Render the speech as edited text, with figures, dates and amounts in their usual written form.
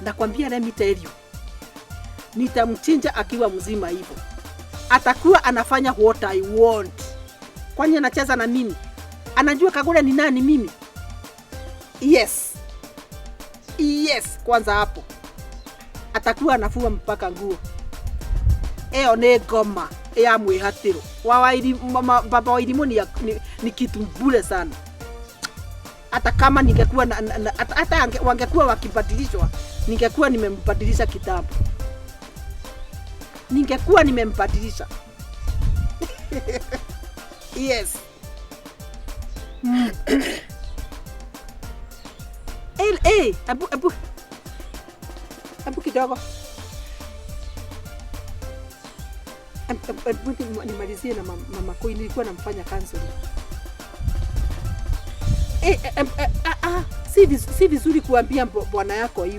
Nakwambia let me tell you. Nitamchinja akiwa mzima hivyo. Atakuwa anafanya what I want. Kwani anacheza na mimi? Anajua Kagure ni nani mimi? Yes. Yes, kwanza hapo. Atakuwa anafua mpaka nguo. Eo ni ngoma ya mwihatiro. Baba Wairimu ni kitu bure sana. Hata kama ningekuwa hata wangekuwa wakibadilishwa, ningekuwa nimembadilisha kitabu. Ningekuwa nimembadilisha. Yes. Abu kidogo. Nimalizie na mama Koi, nilikuwa namfanya counseling. Si vizuri kuambia bwana yako hivyo.